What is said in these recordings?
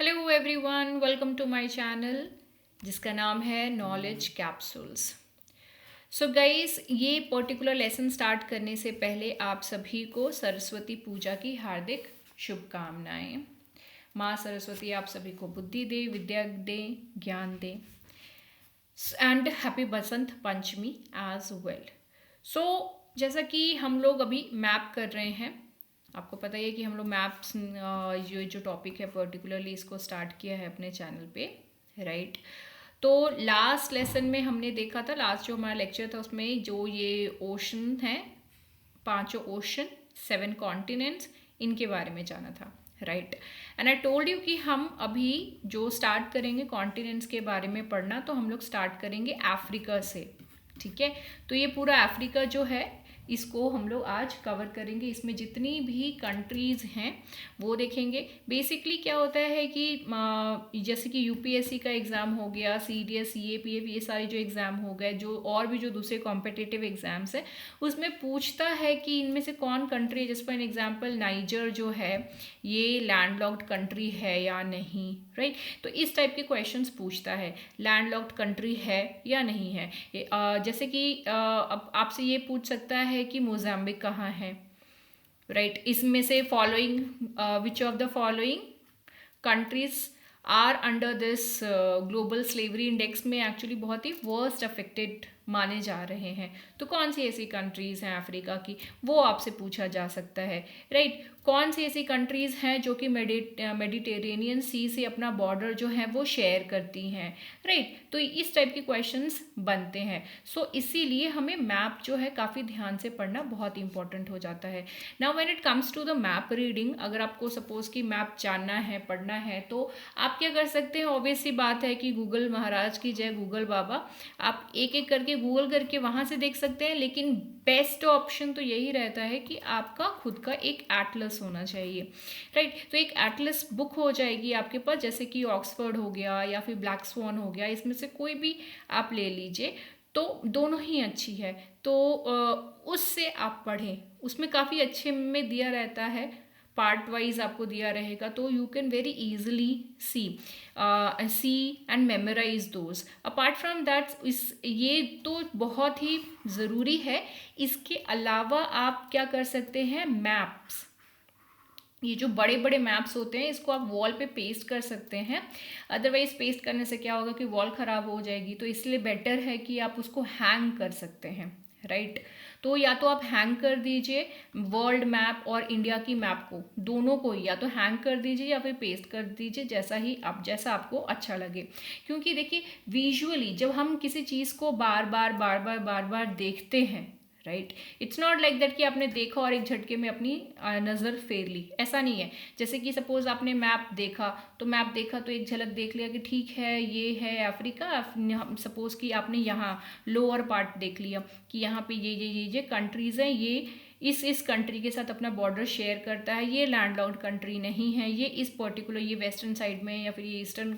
Hello everyone, welcome to my channel जिसका नाम है नॉलेज कैप्सूल्स। सो गाइस, ये पर्टिकुलर लेसन स्टार्ट करने से पहले आप सभी को सरस्वती पूजा की हार्दिक शुभकामनाएं। माँ सरस्वती आप सभी को बुद्धि दे, विद्या दे, ज्ञान दे and happy Basant Panchami as well. So जैसा कि हम लोग अभी मैप कर रहे हैं, आपको पता ही है कि हम लोग मैप्स ये जो टॉपिक है पर्टिकुलरली इसको स्टार्ट किया है अपने चैनल पे, राइट। तो लास्ट लेसन में हमने देखा था, लास्ट जो हमारा लेक्चर था उसमें जो ये ओशन है, 5 ओशन, 7 कॉन्टिनेंट्स, इनके बारे में जाना था, right. And I told you कि हम अभी जो स्टार्ट करेंगे कॉन्टिनेंट्स के बारे में पढ़ना, तो हम लोग स्टार्ट करेंगे अफ्रीका से, ठीक है। तो ये पूरा अफ्रीका जो है इसको हम लोग आज कवर करेंगे। इसमें जितनी भी कंट्रीज़ हैं वो देखेंगे। बेसिकली क्या होता है कि जैसे कि यूपीएससी का एग्ज़ाम हो गया, सीडीएस, सीएपीएफ, ये सारे जो एग्ज़ाम हो गए, जो और भी जो दूसरे कॉम्पिटिटिव एग्ज़ाम्स है उसमें पूछता है कि इनमें से कौन कंट्री, जैसे फॉर एग्जाम्पल नाइजर जो है ये लैंडलॉक्ड कंट्री है या नहीं, राइट। तो इस टाइप के क्वेश्चंस पूछता है, लैंडलॉक्ड कंट्री है या नहीं है। जैसे कि अब आपसे ये पूछ सकता है कि मोजाम्बिक कहाँ है, राइट। इसमें से following which of the following countries are under this global slavery index में एक्चुअली बहुत ही वर्स्ट अफेक्टेड माने जा रहे हैं। तो कौन सी ऐसी कंट्रीज़ हैं अफ्रीका की, वो आपसे पूछा जा सकता है, राइट। कौन सी ऐसी कंट्रीज़ हैं जो कि मेडिटेरेनियन सी से अपना बॉर्डर जो है वो शेयर करती हैं, राइट। तो इस टाइप के क्वेश्चंस बनते हैं। सो इसीलिए हमें मैप जो है काफ़ी ध्यान से पढ़ना बहुत इंपॉर्टेंट हो जाता है। Now when it comes to the map reading, अगर आपको सपोज कि मैप जानना है, पढ़ना है, तो आप क्या कर सकते हैं। ऑब्वियस सी बात है कि गूगल महाराज की जय, गूगल बाबा, आप एक एक करके गूगल करके वहाँ से देख सकते हैं। लेकिन बेस्ट ऑप्शन तो यही रहता है कि आपका खुद का एक एटलस होना चाहिए, राइट। तो एक एटलस बुक हो जाएगी आपके पास, जैसे कि ऑक्सफोर्ड हो गया या फिर ब्लैक स्वॉन हो गया, इसमें से कोई भी आप ले लीजिए, तो दोनों ही अच्छी है। तो उससे आप पढ़ें, उसमें काफ़ी अच्छे में दिया रहता है, पार्ट वाइज आपको दिया रहेगा, तो you can very easily see and memorise those. Apart from that, ये तो बहुत ही ज़रूरी है। इसके अलावा आप क्या कर सकते हैं, मैप्स, ये जो बड़े बड़े मैप्स होते हैं इसको आप वॉल पे पेस्ट कर सकते हैं। अदरवाइज पेस्ट करने से क्या होगा कि वॉल ख़राब हो जाएगी, तो इसलिए बेटर है कि आप उसको हैंग कर सकते हैं, राइट। तो या तो आप हैंग कर दीजिए वर्ल्ड मैप और इंडिया की मैप को, दोनों को ही या तो हैंग कर दीजिए या फिर पेस्ट कर दीजिए, जैसा आपको अच्छा लगे। क्योंकि देखिए विजुअली जब हम किसी चीज़ को बार बार देखते हैं, right, it's not like that कि आपने देखा और एक झटके में अपनी नज़र फेर ली, ऐसा नहीं है। जैसे कि सपोज आपने मैप देखा तो एक झलक देख लिया कि ठीक है ये है अफ्रीका। सपोज कि आपने यहाँ लोअर पार्ट देख लिया कि यहाँ पे ये कंट्रीज़ हैं, ये इस कंट्री के साथ अपना बॉर्डर शेयर करता है, ये लैंडलॉक्ड कंट्री नहीं है, ये इस पर्टिकुलर ये वेस्टर्न साइड में या फिर ये ईस्टर्न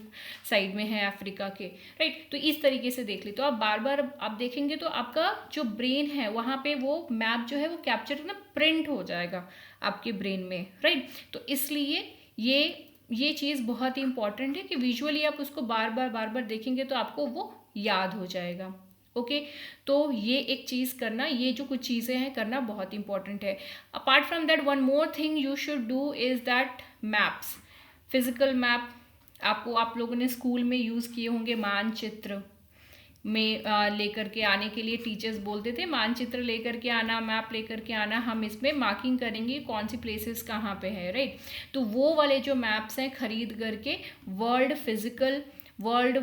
साइड में है अफ्रीका के, राइट। तो इस तरीके से देख ली, तो आप बार बार आप देखेंगे तो आपका जो ब्रेन है वहाँ पे वो मैप जो है वो कैप्चर ना प्रिंट हो जाएगा आपके ब्रेन में, राइट। तो इसलिए ये चीज़ बहुत ही इंपॉर्टेंट है कि विजुअली आप उसको बार बार देखेंगे तो आपको वो याद हो जाएगा, ओके। तो ये एक चीज़ करना, ये जो कुछ चीज़ें हैं करना बहुत इंपॉर्टेंट है। Apart from that one more thing you should do is that maps, physical map आप लोगों ने स्कूल में यूज़ किए होंगे। मानचित्र में लेकर के आने के लिए टीचर्स बोलते थे मानचित्र लेकर के आना, मैप लेकर के आना, हम इसमें मार्किंग करेंगे कौन सी प्लेसेस कहाँ पे है, राइट। तो वो वाले जो मैप्स हैं खरीद करके world physical, world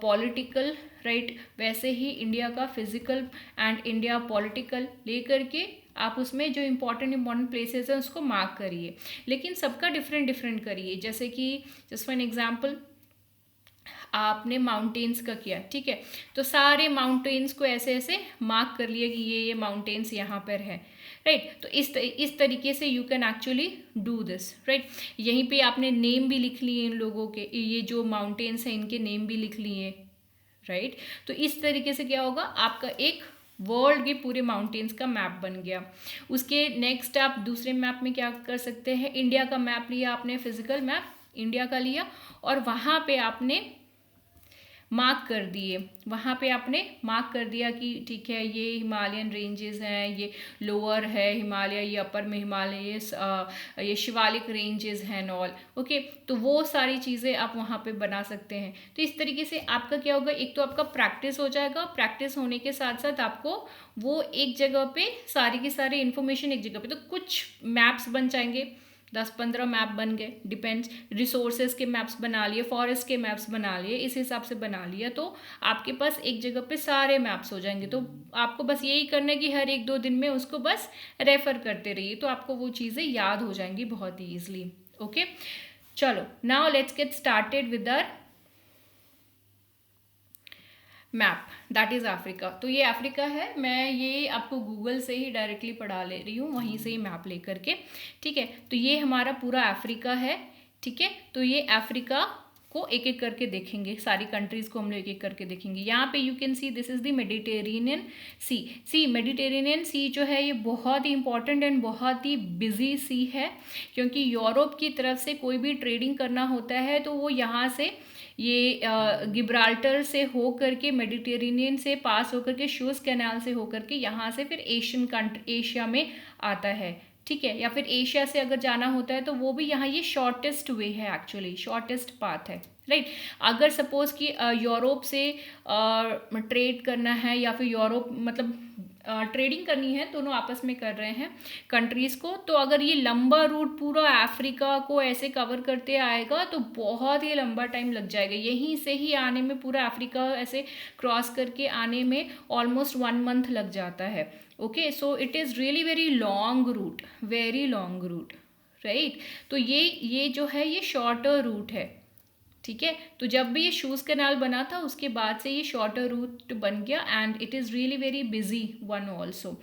political, right, वैसे ही इंडिया का फिजिकल एंड इंडिया पॉलिटिकल लेकर के आप उसमें जो इंपॉर्टेंट प्लेसेस हैं उसको मार्क करिए। लेकिन सबका डिफरेंट करिए। जैसे कि जस्ट फॉर एन एग्जाम्पल आपने माउंटेन्स का किया, ठीक है, तो सारे माउंटेन्स को ऐसे ऐसे मार्क कर लिए कि ये माउंटेन्स यहाँ पर है, राइट। तो इस तरीके से you can actually do this, right. यहीं पे आपने नेम भी लिख लिए इन लोगों के, ये जो माउंटेन्स हैं इनके नेम भी लिख लिए, राइट। तो इस तरीके से क्या होगा, आपका एक वर्ल्ड के पूरे माउंटेन्स का मैप बन गया। उसके नेक्स्ट आप दूसरे मैप में क्या कर सकते हैं, इंडिया का मैप लिया आपने, फिजिकल मैप, इंडिया का लिया और वहाँ पे आपने मार्क कर दिए, वहाँ पे आपने मार्क कर दिया कि ठीक है ये हिमालयन रेंजेस हैं, ये लोअर है हिमालय, ये अपर में हिमालय, ये शिवालिक रेंजेस हैं ऑल। ओके, तो वो सारी चीज़ें आप वहाँ पे बना सकते हैं। तो इस तरीके से आपका क्या होगा, एक तो आपका प्रैक्टिस हो जाएगा, प्रैक्टिस होने के साथ साथ आपको वो एक जगह पे सारी की सारी इन्फॉर्मेशन एक जगह पे, तो कुछ मैप्स बन जाएंगे, 10-15 मैप बन गए, डिपेंड्स, रिसोर्सेज के मैप्स बना लिए, फॉरेस्ट के मैप्स बना लिए, इस हिसाब से बना लिया, तो आपके पास एक जगह पे सारे मैप्स हो जाएंगे। तो आपको बस यही करना है कि हर 1-2 दिन में उसको बस रेफर करते रहिए, तो आपको वो चीज़ें याद हो जाएंगी बहुत ही ईजिली। ओके, चलो now let's get started with our map, that is Africa. तो ये अफ्रीका है, मैं ये आपको गूगल से ही डायरेक्टली पढ़ा ले रही हूँ, वहीं से ही मैप ले करके, ठीक है। तो ये हमारा पूरा अफ्रीका है, ठीक है। तो ये अफ्रीका को एक एक करके देखेंगे, सारी कंट्रीज़ को हम लोग एक एक करके देखेंगे। यहाँ पे you can see this is the Mediterranean sea. Mediterranean sea जो है ये बहुत ही इंपॉर्टेंट एंड बहुत ही बिजी सी है, क्योंकि यूरोप की तरफ से कोई भी ट्रेडिंग करना होता है तो वो यहाँ से ये गिब्राल्टर से हो करके, मेडिटेरेनियन से पास होकर के, सूएज कैनाल से होकर के यहाँ से फिर एशिया में आता है, ठीक है। या फिर एशिया से अगर जाना होता है तो वो भी यहाँ, ये शॉर्टेस्ट वे है, एक्चुअली शॉर्टेस्ट पाथ है, राइट। अगर सपोज कि यूरोप से ट्रेड करना है या फिर यूरोप मतलब ट्रेडिंग करनी है, दोनों आपस में कर रहे हैं कंट्रीज़ को, तो अगर ये लंबा रूट पूरा अफ्रीका को ऐसे कवर करते आएगा तो बहुत ही लंबा टाइम लग जाएगा। यहीं से ही आने में, पूरा अफ्रीका ऐसे क्रॉस करके आने में ऑलमोस्ट 1 मंथ लग जाता है। Okay, so it is really very long route, very long route, right. तो ये जो है ये शॉर्टर रूट है, ठीक है। तो जब भी ये सूएज कैनाल बना था उसके बाद से ये शॉर्टर रूट बन गया and it is really very busy one also.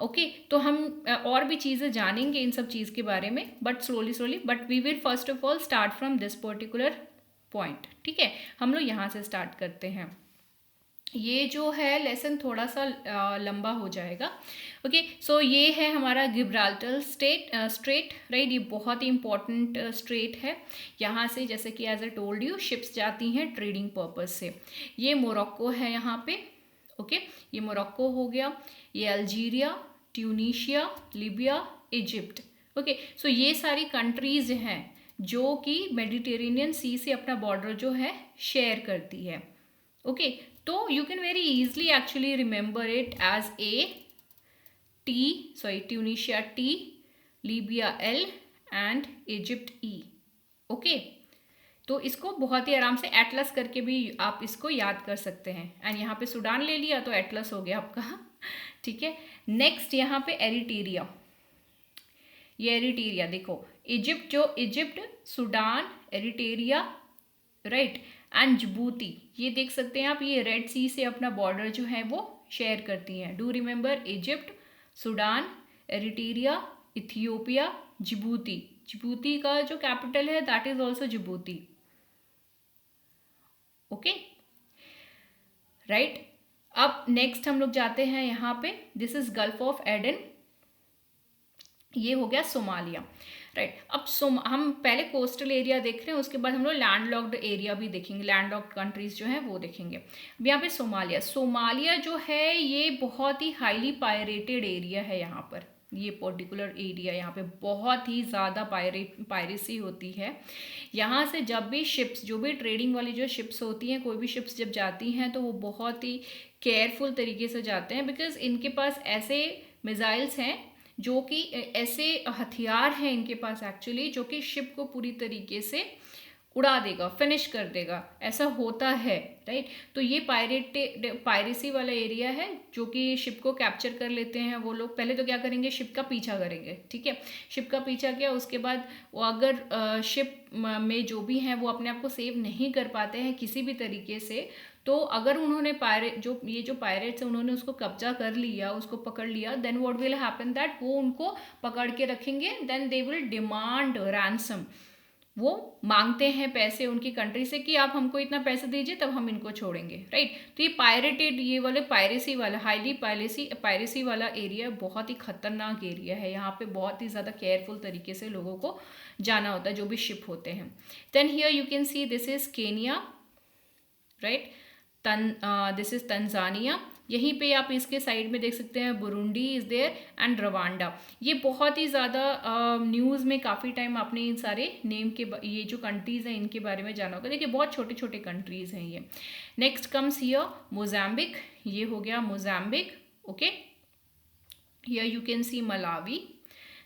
Okay, तो हम और भी चीज़ें जानेंगे इन सब चीज़ के बारे में, but slowly, but we will first of all start from this particular point, ठीक है। हम लोग यहाँ से स्टार्ट करते हैं। ये जो है लेसन थोड़ा सा लंबा हो जाएगा। ओके, सो ये है हमारा गिब्राल्टर स्ट्रेट, राइट। ये बहुत ही इंपॉर्टेंट स्ट्रेट है। यहाँ से जैसे कि as a told you ships जाती हैं ट्रेडिंग पर्पज से। ये मोरक्को है यहाँ पे, ओके, ये मोरक्को हो गया, ये Algeria, Tunisia, Libya, Egypt. Okay, so ये सारी कंट्रीज हैं जो कि मेडिटेरेनियन सी से अपना बॉर्डर जो है शेयर करती है। ओके, तो you can very easily actually remember it as Tunisia T, Libya L and Egypt E. Okay, तो इसको बहुत ही आराम से एटलस करके भी आप इसको याद कर सकते हैं। एंड यहाँ पे सूडान ले लिया तो एटलस हो गया आपका, ठीक है। नेक्स्ट यहाँ पे एरिट्रिया, ये एरिट्रिया देखो, Egypt, Sudan, Eritrea, right, and Djibouti, ये देख सकते हैं आप, ये रेड सी से अपना बॉर्डर जो है वो शेयर करती हैं। Do remember, Egypt, Sudan, Eritrea, Ethiopia, Djibouti. Djibouti का जो कैपिटल है that is also Djibouti. Okay, right. अब नेक्स्ट हम लोग जाते हैं यहाँ पे, this is gulf of Aden, ये हो गया सोमालिया, राइट। अब हम पहले कोस्टल एरिया देख रहे हैं, उसके बाद हम लोग लैंड लॉक्ड एरिया भी देखेंगे, लैंड लॉक्ड कंट्रीज जो है वो देखेंगे। अब यहाँ पे सोमालिया जो है ये बहुत ही हाईली पायरेटेड एरिया है। यहाँ पर ये पर्टिकुलर एरिया, यहाँ पे बहुत ही ज़्यादा पायरेसी होती है। यहाँ से जब भी शिप्स, जो भी ट्रेडिंग वाली जो शिप्स होती हैं, कोई भी शिप्स जब जाती हैं तो वो बहुत ही केयरफुल तरीके से जाते हैं, बिकॉज इनके पास ऐसे मिसाइल्स हैं, जो कि ऐसे हथियार हैं इनके पास एक्चुअली, जो कि शिप को पूरी तरीके से उड़ा देगा, फिनिश कर देगा, ऐसा होता है, राइट। तो ये पायरेसी वाला एरिया है, जो कि शिप को कैप्चर कर लेते हैं वो लोग। पहले तो क्या करेंगे, शिप का पीछा करेंगे, ठीक है। शिप का पीछा किया, उसके बाद वो अगर शिप में जो भी हैं वो अपने आप को सेव नहीं कर पाते हैं किसी भी तरीके से, तो अगर उन्होंने जो पायरेट्स हैं उन्होंने उसको कब्जा कर लिया, उसको पकड़ लिया, then what will happen that वो उनको पकड़ के रखेंगे, then they will demand ransom, वो मांगते हैं पैसे उनकी कंट्री से कि आप हमको इतना पैसे दीजिए तब हम इनको छोड़ेंगे, राइट। तो ये पायरेटेड, ये वाले पायरेसी वाला, हाईली पायरेसी वाला एरिया बहुत ही खतरनाक एरिया है। यहाँ पे बहुत ही ज़्यादा केयरफुल तरीके से लोगों को जाना होता है जो भी शिप होते हैं। Then here you can see this is Kenya, right. This is Tanzania. यहीं पे आप इसके साइड में देख सकते हैं Burundi is there and Rwanda. ये बहुत ही ज़्यादा न्यूज़ में काफ़ी टाइम आपने इन सारे नेम के ये जो कंट्रीज़ हैं इनके बारे में जाना होगा। देखिए बहुत छोटे छोटे कंट्रीज़ हैं ये। नेक्स्ट कम्स हियर मोजाम्बिक, ये हो गया Mozambique, okay. Here you can C Malawi,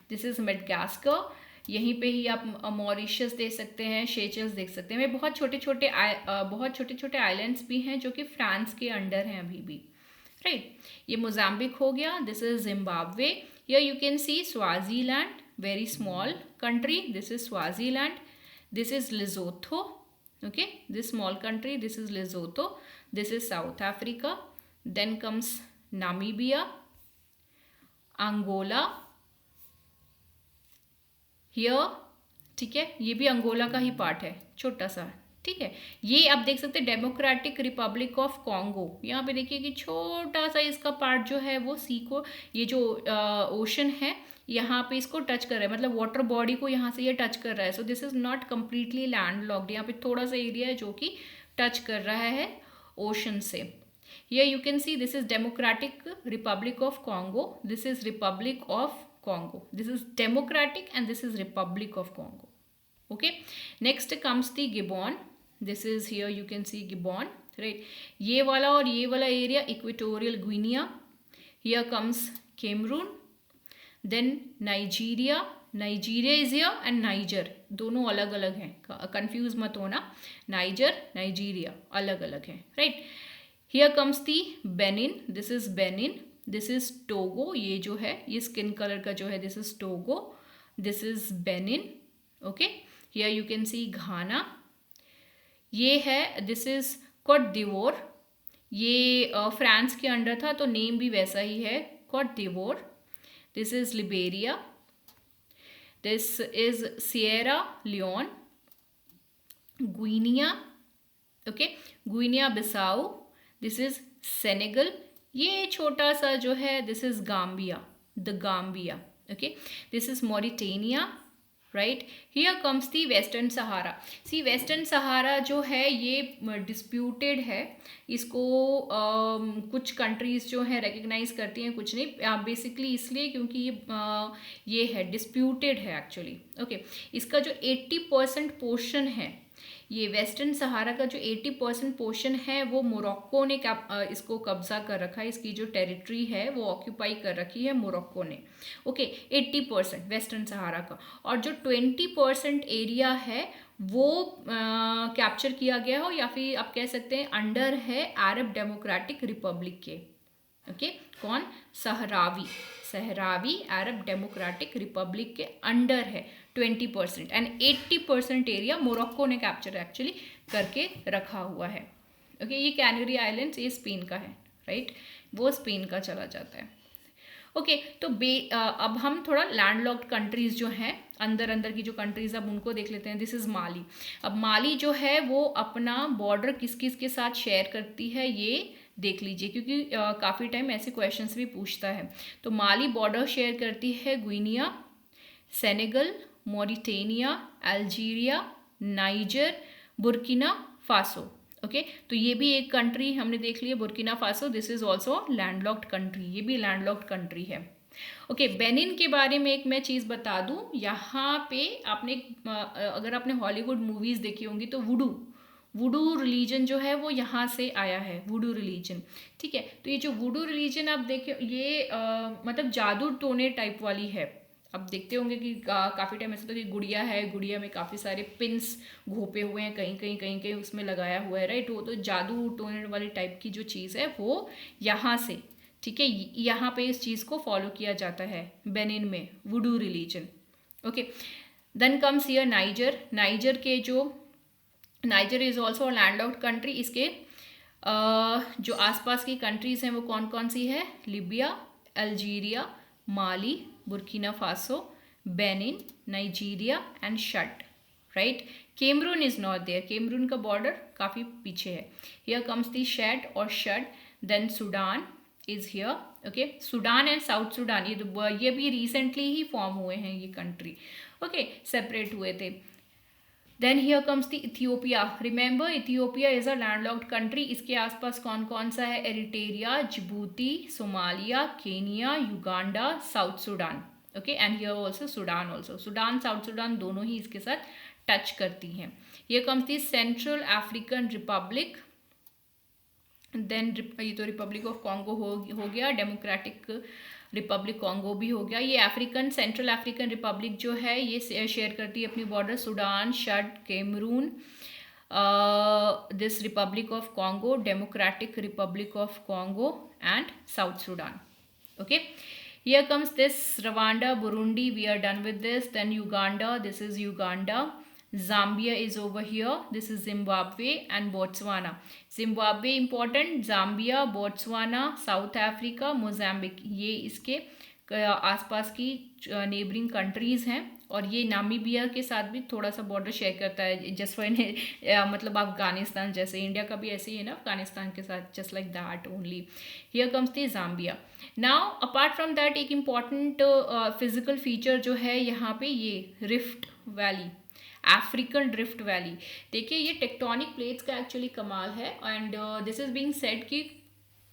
this is Madagascar. यहीं पे ही आप मॉरिशस देख सकते हैं, शेचल्स देख सकते हैं। बहुत छोटे छोटे आइलैंड्स भी हैं जो कि फ्रांस के अंडर हैं अभी भी, राइट। ये मोजाम्बिक हो गया। This is Zimbabwe. Here you can see Swaziland, very small country, this is Swaziland. This is Lesotho, okay, this small country, this is Lesotho. This is South Africa. Then comes Namibia, Angola here, ठीक है, ये भी Angola का ही part है, छोटा सा, ठीक है। ये आप देख सकते हैं डेमोक्रेटिक रिपब्लिक ऑफ कॉन्गो। यहाँ पे देखिए कि छोटा सा इसका पार्ट जो है वो सी को, ये जो ओशन है यहाँ पे इसको टच कर रहा है, मतलब वाटर बॉडी को यहाँ से ये टच कर रहा है। सो this is not completely land locked, यहाँ पे थोड़ा सा एरिया है जो कि टच कर रहा है ओशन से। Here you can see this is Democratic Republic of Congo. This is Republic of Congo. This is Democratic and this is Republic of Congo. Okay. Next comes the Gabon. This is here you can see Gabon. Right. ये वाला और ये वाला area Equatorial Guinea. Here comes Cameroon. Then Nigeria. Nigeria is here and Niger. दोनों अलग अलग हैं. Confuse मत होना. Niger, Nigeria अलग अलग हैं. Right. Here comes the Benin. This is Benin. This is Togo. ये जो है ये स्किन कलर का जो है this is Togo. This is Benin. Okay. Here you can see Ghana. ये है this is Côte d'Ivoire. ये फ्रांस के अंडर था तो नेम भी वैसा ही है, Côte d'Ivoire. This is Liberia. This is Sierra Leone. Guinea. Okay. Guinea Bissau. This is Senegal. ये छोटा सा जो है this is Gambia, the Gambia, okay. This is Mauritania, right. Here comes the Western Sahara. See Western Sahara जो है ये disputed है, इसको कुछ कंट्रीज जो है रिकग्नाइज करती हैं, कुछ नहीं, बेसिकली इसलिए क्योंकि ये है डिस्प्यूटेड है एक्चुअली, ओके। इसका जो 80% पोर्शन है, ये वेस्टर्न सहारा का जो 80% पोर्शन है वो मोरक्को ने इसको कब्जा कर रखा है। इसकी जो टेरिटरी है वो ऑक्यूपाई कर रखी है मोरक्को ने, ओके। 80% वेस्टर्न सहारा का, और जो 20% एरिया है वो कैप्चर किया गया हो, या फिर आप कह सकते हैं अंडर है अरब डेमोक्रेटिक रिपब्लिक के, ओके। कौन? सहरावी अरब डेमोक्रेटिक रिपब्लिक के अंडर है 20%, एंड 80% एरिया मोरक्को ने कैप्चर एक्चुअली करके रखा हुआ है, ओके। ये कैनरी आइलैंड्स ये स्पेन का है, राइट, वो स्पेन का चला जाता है, ओके। तो अब हम थोड़ा लैंडलॉक्ड कंट्रीज जो हैं अंदर की जो कंट्रीज अब उनको देख लेते हैं। दिस इज़ माली। अब माली जो है वो अपना बॉर्डर किस किस के साथ शेयर करती है ये देख लीजिए, क्योंकि काफ़ी टाइम ऐसे क्वेश्चंस भी पूछता है। तो माली बॉर्डर शेयर करती है Guinea, Senegal, Mauritania, Algeria, Niger, Burkina Faso, okay. तो ये भी एक कंट्री हमने देख लिया, Burkina Faso. This is also landlocked country, ये भी लैंडलॉक्ड कंट्री है, ओके। बेनिन के बारे में एक मैं चीज़ बता दूं, यहाँ पे आपने अगर आपने हॉलीवुड मूवीज़ देखी होंगी तो वुडू रिलीजन जो है वो यहाँ से आया है, वुडू रिलीजन, ठीक है। तो ये जो वुडू रिलीजन आप देखे ये मतलब जादू टोने टाइप वाली है। अब देखते होंगे कि काफ़ी टाइम ऐसा था कि गुड़िया है, गुड़िया में काफ़ी सारे पिंस घोपे हुए हैं, कहीं उसमें लगाया हुआ है, राइट। वो तो जादू टोने वाली टाइप की जो चीज़ है वो यहाँ से, ठीक है, यहाँ पे इस चीज़ को फॉलो किया जाता है बेनिन में, voodoo religion, okay. Then comes here Niger. Niger is also landlocked country. इसके जो आसपास की कंट्रीज़ हैं वो कौन कौन सी है? Libya, Algeria, Mali, Burkina Faso, Benin, Nigeria and Chad, right. Cameroon is not there. Cameroon का बॉर्डर काफ़ी पीछे है. हियर कम्स दी शेड और Chad. Then Sudan is here. Okay, Sudan and South Sudan ये भी रिसेंटली ही form हुए हैं ये कंट्री. ओके, सेपरेट हुए थे. Then here comes the Ethiopia. Remember Ethiopia is a landlocked country. इसके आसपास कौन कौन सा है? Eritrea, Djibouti, Somalia, Kenya, Uganda, South Sudan. Okay, and here also Sudan. Also Sudan, South Sudan दोनों ही इसके साथ टच करती हैं. Here comes the Central African Republic. Then ये तो रिपब्लिक ऑफ कॉन्गो हो गया. डेमोक्रेटिक रिपब्लिक कॉन्गो भी हो गया. ये अफ्रीकन सेंट्रल अफ्रीकन रिपब्लिक जो है ये शेयर करती है अपनी border Sudan, Chad, Cameroon, this Republic of Congo, Democratic Republic of Congo and South Sudan. Okay, here comes this Rwanda, Burundi, we are done with this. Then Uganda, this is Uganda. Zambia is over here, this is Zimbabwe and Botswana. Zimbabwe important, Zambia, Botswana, South Africa, Mozambique, ये इसके आसपास की neighbouring countries हैं. और ये Namibia के साथ भी थोड़ा सा बॉर्डर शेयर करता है, जस्ट फॉर मतलब अफगानिस्तान जैसे. इंडिया का भी ऐसे ही है ना अफगानिस्तान के साथ, just like that only. Here comes the Zambia. Now apart from that एक इम्पॉर्टेंट फिजिकल फीचर जो है यहाँ पे ये rift valley, African drift valley. देखिए ये टेक्टोनिक प्लेट्स का एक्चुअली कमाल है. And this is being said कि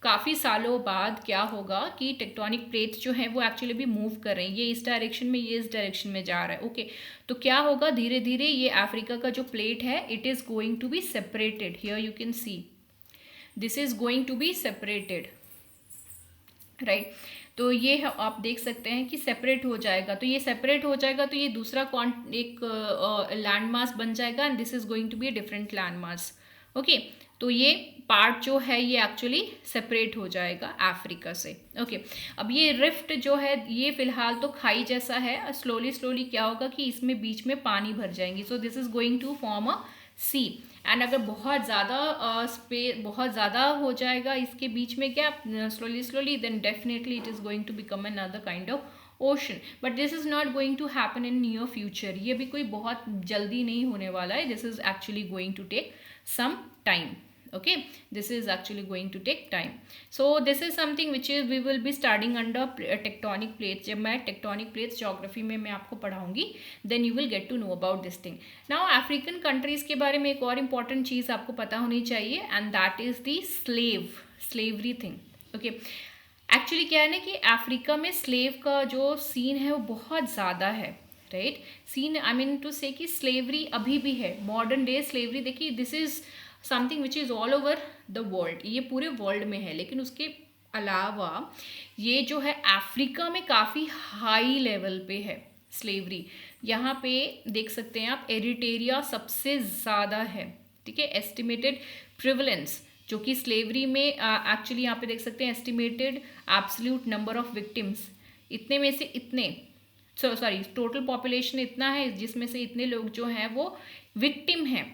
काफ़ी सालों बाद क्या होगा कि टेक्टोनिक प्लेट्स जो हैं वो एक्चुअली भी मूव कर रहे हैं. ये इस डायरेक्शन में, ये इस डायरेक्शन में जा रहा है. ओके, तो क्या होगा धीरे धीरे ये अफ्रीका का जो प्लेट है it is going to be separated. Here you can see this is going to be separated, right. तो ये आप देख सकते हैं कि सेपरेट हो जाएगा. तो ये सेपरेट हो जाएगा तो ये दूसरा एक लैंड मास बन जाएगा and this is going to be a different land mass. Okay, तो ये पार्ट जो है ये एक्चुअली सेपरेट हो जाएगा अफ्रीका से. ओके, अब ये रिफ्ट जो है ये फिलहाल तो खाई जैसा है. स्लोली स्लोली क्या होगा कि इसमें बीच में पानी भर जाएंगी. So this is going to form a sea. And अगर बहुत ज़्यादा हो जाएगा इसके बीच में क्या slowly slowly, then definitely it is going to become another kind of ocean. But this is not going to happen in near future. ये भी कोई बहुत जल्दी नहीं होने वाला है. This is actually going to take some time. Okay, this is actually going to take time. So this is something which is we will be studying under tectonic plates. जब मैं tectonic plates geography में मैं आपको पढ़ाऊंगी, then you will get to know about this thing. Now African countries के बारे में एक और important चीज़ आपको पता होनी चाहिए and that is the slavery thing. Okay, actually क्या है ना कि अफ्रीका में स्लेव का जो सीन है वो बहुत ज़्यादा है, right. Seen I mean to say कि स्लेवरी अभी भी है. मॉडर्न डे स्लेवरी देखिए this is something which is all over the world. ये पूरे वर्ल्ड में है. लेकिन उसके अलावा ये जो है अफ्रीका में काफ़ी हाई लेवल पे है स्लेवरी. यहाँ पे देख सकते हैं आप एरिटेरिया सबसे ज़्यादा है. ठीक है, एस्टिमेटेड प्रिवलेंस जो कि स्लेवरी में एक्चुअली यहाँ पे देख सकते हैं estimated absolute number of victims. इतने में से इतने टोटल पॉपुलेशन इतना है जिसमें से इतने लोग जो हैं वो विक्टिम हैं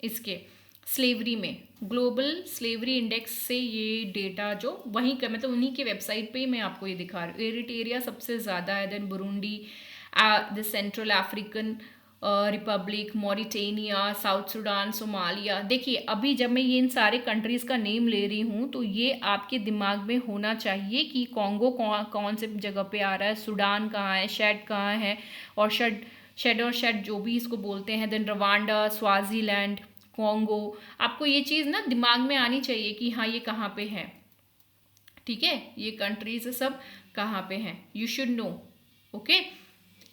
इसके स्लेवरी में. ग्लोबल स्लेवरी इंडेक्स से ये डेटा जो वहीं का मतलब उन्हीं के वेबसाइट पे ही मैं आपको ये दिखा रही हूँ. एरिटेरिया सबसे ज़्यादा है, then Burundi, the Central African Republic, Mauritania, South Sudan, Somalia. देखिए अभी जब मैं ये इन सारे कंट्रीज़ का नेम ले रही हूँ तो ये आपके दिमाग में होना चाहिए कि कॉन्गो कौन से जगह पे आ रहा है, सूडान कहाँ है, शेड कहाँ है, और शेड जो भी इसको बोलते हैं, देन रवांडा, स्वाजीलैंड, कॉन्गो. आपको ये चीज़ ना दिमाग में आनी चाहिए कि हाँ ये कहाँ पे है. ठीक है, ये कंट्रीज सब कहाँ पे हैं, यू शुड नो. ओके,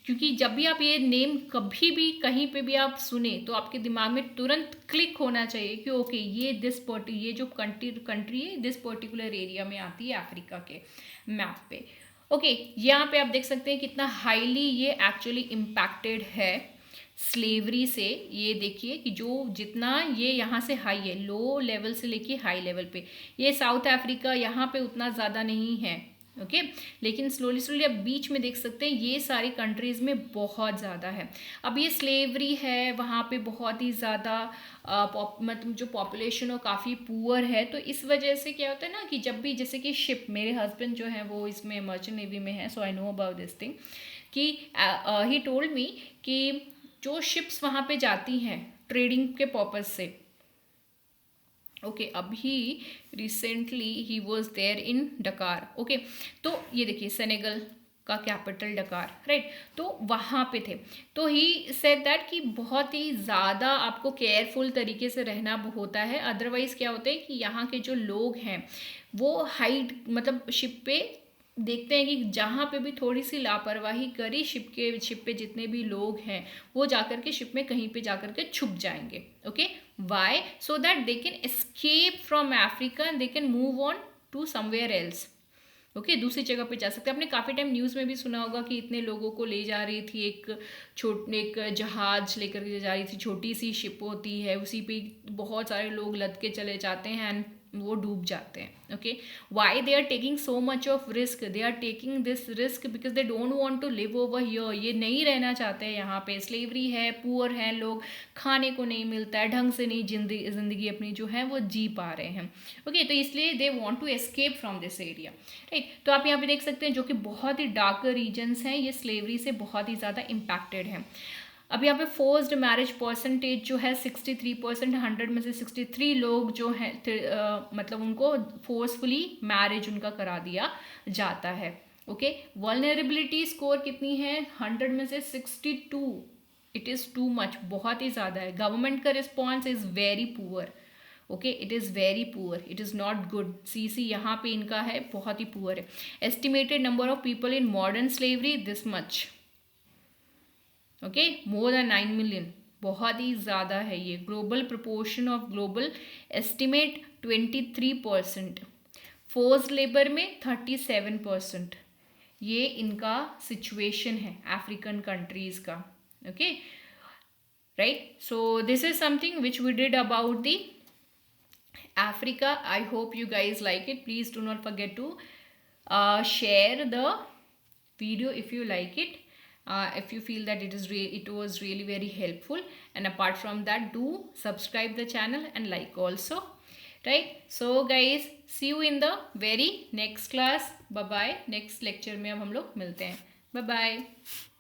क्योंकि जब भी आप ये नेम कभी भी कहीं पे भी आप सुने तो आपके दिमाग में तुरंत क्लिक होना चाहिए कि ओके ये जो कंट्री है दिस पर्टिकुलर एरिया में आती है अफ्रीका के मैप पे. ओके, यहाँ पे आप देख सकते हैं कितना हाईली ये एक्चुअली इम्पैक्टेड है स्लेवरी से. ये देखिए कि जो जितना ये यहाँ से हाई है, लो लेवल से लेके हाई लेवल पे, ये साउथ अफ्रीका यहाँ पे उतना ज़्यादा नहीं है. ओके, लेकिन स्लोली आप बीच में देख सकते हैं ये सारी कंट्रीज़ में बहुत ज़्यादा है. अब ये स्लेवरी है, वहाँ पे बहुत ही ज़्यादा मतलब जो पॉपुलेशन हो काफ़ी पुअर है. तो इस वजह से क्या होता है ना कि जब भी जैसे कि शिप, मेरे हस्बैंड जो हैं वो इसमें मर्चेंट नेवी में है, so I know about this thing कि ही टोल्ड मी कि जो शिप्स वहाँ पे जाती हैं ट्रेडिंग के पर्पज से। ओके अभी रिसेंटली ही was there in Dakar. Okay तो ये देखिए सेनेगल का कैपिटल डकार, राइट, तो वहाँ पे थे। तो ही सेड दैट कि बहुत ही ज़्यादा आपको केयरफुल तरीके से रहना होता है, अदरवाइज़ क्या होता है कि यहाँ के जो लोग हैं वो हाइड मतलब शिप पे देखते हैं कि जहाँ पे भी थोड़ी सी लापरवाही करी शिप पे जितने भी लोग हैं वो जाकर के शिप में कहीं पे जाकर के छुप जाएंगे। Okay why? So that they can escape from Africa and they can move on to somewhere else. Okay दूसरी जगह पे जा सकते हैं। आपने काफ़ी टाइम न्यूज़ में भी सुना होगा कि इतने लोगों को ले जा रही थी एक जहाज लेकर के जा रही थी, छोटी सी शिप होती है, उसी पे बहुत सारे लोग लद के चले जाते हैं एंड वो डूब जाते हैं। Okay why they are taking so much of risk? They are taking this risk because they don't want to live over here. ये नहीं रहना चाहते हैं यहाँ पे, स्लेवरी है, पुअर हैं लोग, खाने को नहीं मिलता है, ढंग से नहीं जिंदगी अपनी जो है वो जी पा रहे हैं। ओके तो इसलिए they want to escape from this area, right. तो आप यहाँ पे देख सकते हैं जो कि बहुत ही डार्कर रीजन्स हैं, ये स्लेवरी से बहुत ही ज़्यादा इम्पैक्टेड हैं। अब यहाँ पे फोर्स्ड मैरिज परसेंटेज जो है 63%, 100 में से 63 लोग जो हैं मतलब उनको फोर्सफुली मैरिज उनका करा दिया जाता है। ओके वल्नरेबिलिटी स्कोर कितनी है? 100 में से 62। इट इज़ टू मच, बहुत ही ज़्यादा है। गवर्नमेंट का response is very poor. Okay it is very poor, it is not good. सीसी यहाँ पे इनका है बहुत ही पुअर है। Estimated number of people in modern slavery this much. Okay more than 9 million, बहुत ही ज़्यादा है ये। Global proportion of global estimate 23%, forced labour में 37%। ये इनका सिचुएशन है अफ्रीकन कंट्रीज़ का। Okay right, so this is something which we did about the Africa. I hope you guys like it. Please do not forget to share the video if you like it. If you feel that it was really very helpful, and apart from that, do subscribe the channel and like also, right? So guys, see you in the very next class. Bye bye. Next lecture में अब हम लोग मिलते हैं. Bye bye.